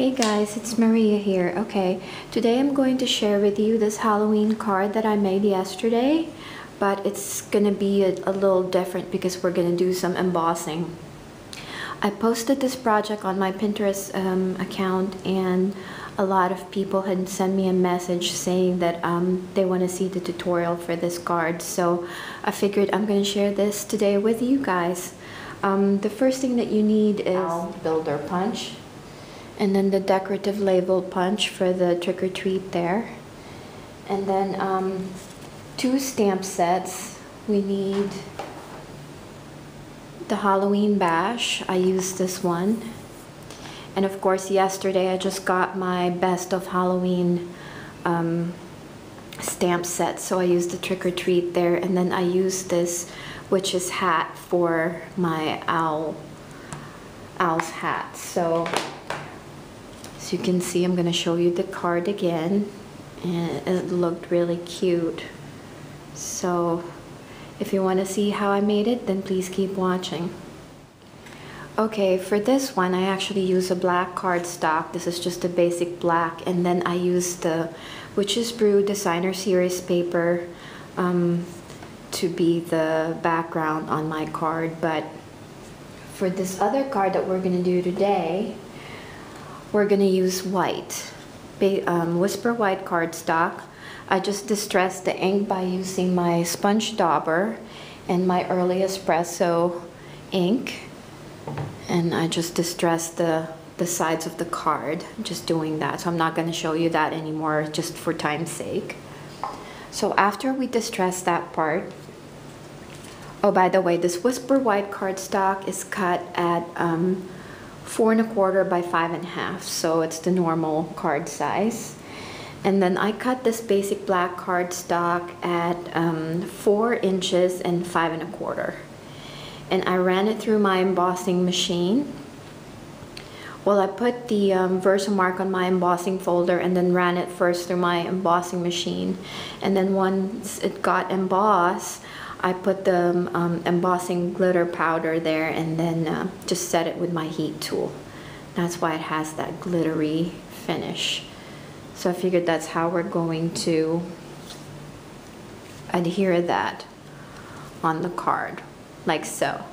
Hey guys, it's Maria here. Okay, today I'm going to share with you this Halloween card that I made yesterday, but it's gonna be a little different because we're gonna do some embossing. I posted this project on my Pinterest account, and a lot of people had sent me a message saying that they want to see the tutorial for this card, so I figured I'm going to share this today with you guys. The first thing that you need is builder punch, and then the decorative label punch for the trick-or-treat there, and then 2 stamp sets. We need the Halloween bash. I used this one, and of course yesterday I just got my best of Halloween stamp set, so I used the trick-or-treat there, and then I used this witch's hat for my owl's hat. So as you can see, I'm going to show you the card again, and it looked really cute. So if you want to see how I made it, then please keep watching. Okay, for this one I actually use a black cardstock. This is just a basic black, and then I use the Brew designer series paper to be the background on my card. But for this other card that we're going to do today, we're going to use white, Whisper white cardstock. I just distressed the ink by using my sponge dauber and my early espresso ink, and I just distressed the sides of the card, just doing that. So I'm not going to show you that anymore, just for time's sake. So after we distress that part, oh, by the way, this Whisper white cardstock is cut at 4 1/4 by 5 1/2, so it's the normal card size. And then I cut this basic black cardstock at 4 inches and 5 1/4, and I ran it through my embossing machine. Well, I put the Versamark on my embossing folder and then ran it first through my embossing machine, and then once it got embossed, I put the embossing glitter powder there, and then just set it with my heat tool. That's why it has that glittery finish. So I figured that's how we're going to adhere that on the card, like so.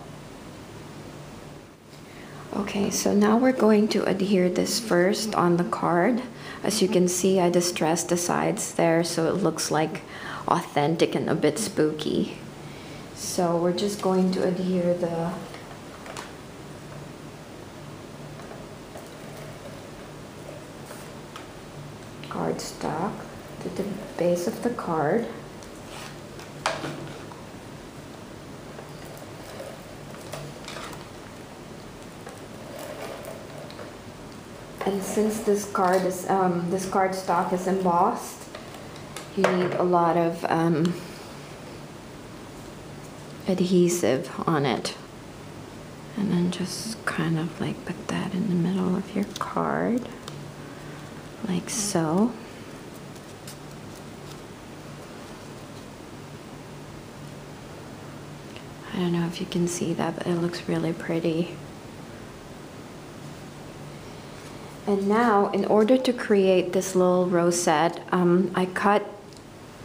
Okay, so now we're going to adhere this first on the card. As you can see, I distressed the sides there so it looks like authentic and a bit spooky. So we're just going to adhere the cardstock to the base of the card. And since this cardstock is embossed, you need a lot of adhesive on it. And then just kind of like put that in the middle of your card, like so. I don't know if you can see that, but it looks really pretty. And now, in order to create this little rosette, I cut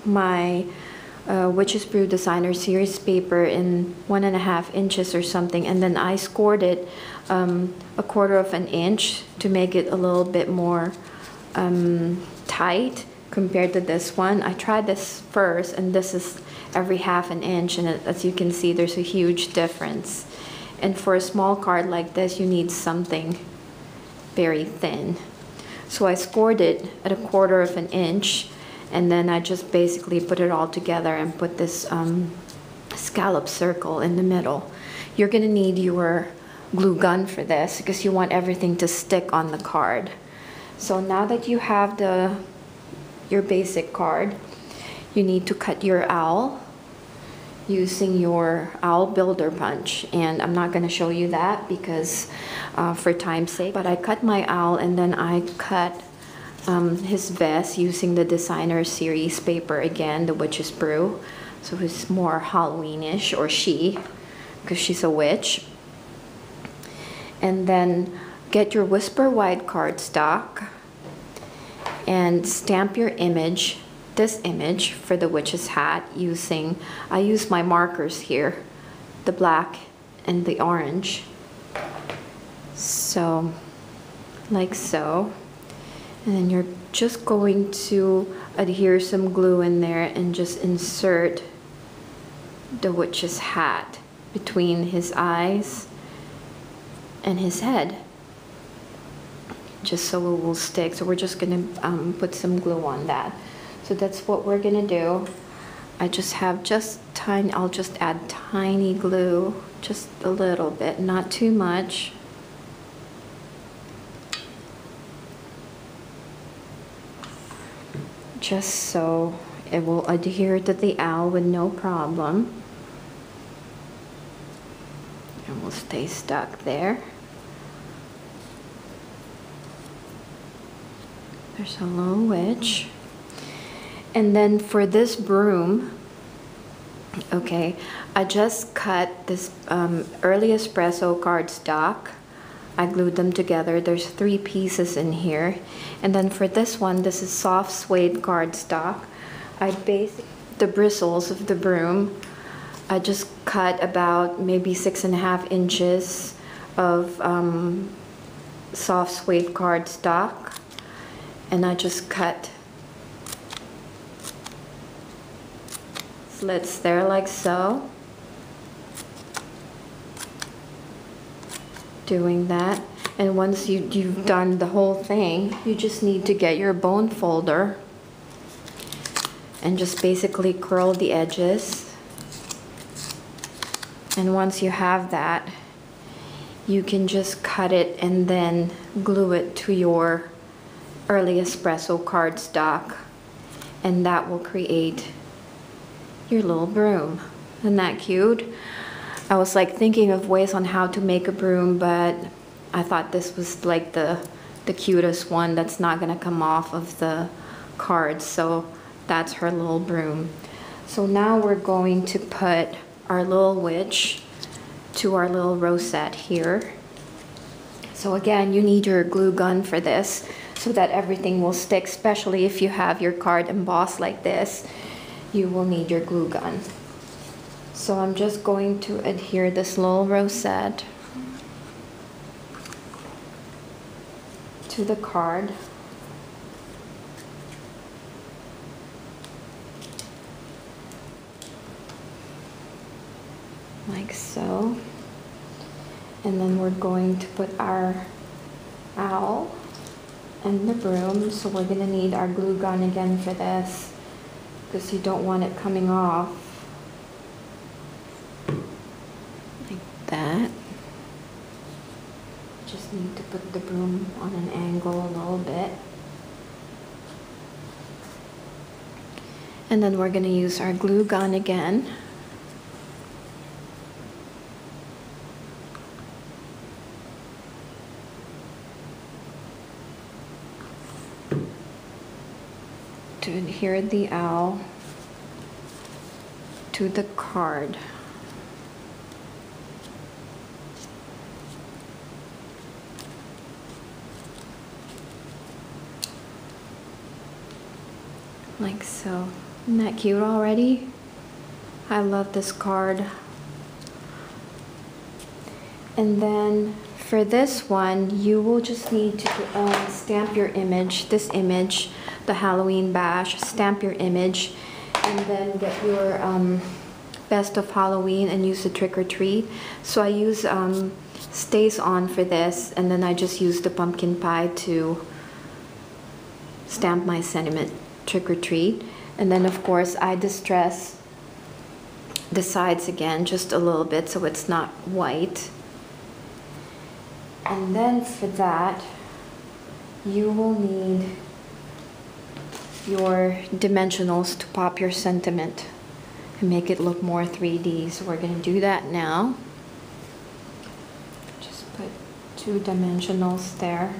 my Witch's Brew designer series paper in 1 1/2 inches or something, and then I scored it 1/4 inch to make it a little bit more tight compared to this one. I tried this first, and this is every 1/2 inch, and as you can see, there's a huge difference. And for a small card like this, you need something very thin. So I scored it at 1/4 inch, and then I just basically put it all together and put this scallop circle in the middle. You're gonna need your glue gun for this because you want everything to stick on the card. So now that you have your basic card, you need to cut your owl using your owl builder punch, and I'm not going to show you that because for time's sake, but I cut my owl, and then I cut his vest using the designer series paper again, the Witch's Brew, so it's more Halloweenish, or she, because she's a witch. And then get your Whisper White cardstock and stamp your image, this image for the witch's hat using, I use my markers here, the black and the orange. So, like so. And then you're just going to adhere some glue in there and just insert the witch's hat between his eyes and his head, just so it will stick. So we're just gonna put some glue on that. So that's what we're gonna do. I just have tiny, I'll just add tiny glue, just a little bit, not too much. Just so it will adhere to the owl with no problem. And will stay stuck there. There's a little witch. And then for this broom, okay, I just cut this early espresso cardstock. I glued them together. There's 3 pieces in here. And then for this one, this is soft suede cardstock. I based the bristles of the broom. I just cut about maybe 6.5 inches of soft suede cardstock. And I just cut slits there like so. Doing that, and once you've done the whole thing, you just need to get your bone folder and just basically curl the edges. And once you have that, you can just cut it and then glue it to your early espresso cardstock, and that will create your little broom. Isn't that cute? I was like thinking of ways on how to make a broom, but I thought this was like the cutest one that's not gonna come off of the cards. So that's her little broom. So now we're going to put our little witch to our little rosette here. So again, you need your glue gun for this so that everything will stick, especially if you have your card embossed like this, you will need your glue gun. So I'm just going to adhere this little rosette to the card. Like so. And then we're going to put our owl and the broom. So we're gonna need our glue gun again for this, because you don't want it coming off. That. Just need to put the broom on an angle a little bit. And then we're going to use our glue gun again. To adhere the owl to the card. Like so. Isn't that cute already? I love this card. And then for this one, you will just need to stamp your image, this image, the Halloween bash, stamp your image, and then get your Best of Halloween and use the Trick or Treat. So I use Stays On for this, and then I just use the pumpkin pie to stamp my sentiment Trick or Treat. And then of course I distress the sides again just a little bit so it's not white. And then for that you will need your dimensionals to pop your sentiment and make it look more 3D. So we're going to do that now. Just put 2 dimensionals there.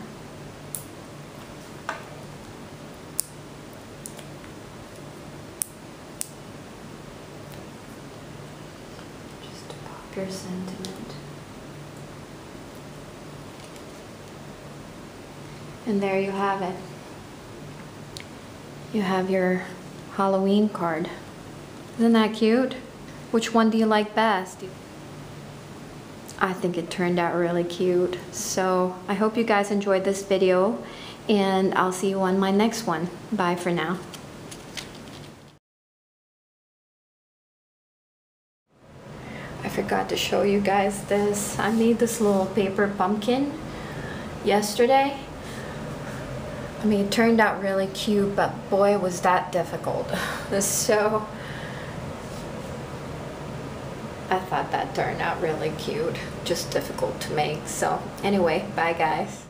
Just to pop your sentiment. And there you have it. You have your Halloween card. Isn't that cute? Which one do you like best? I think it turned out really cute. So I hope you guys enjoyed this video, and I'll see you on my next one. Bye for now. I forgot to show you guys this. I made this little paper pumpkin yesterday. I mean, it turned out really cute, but boy, was that difficult. So I thought that turned out really cute, just difficult to make. So anyway, bye guys.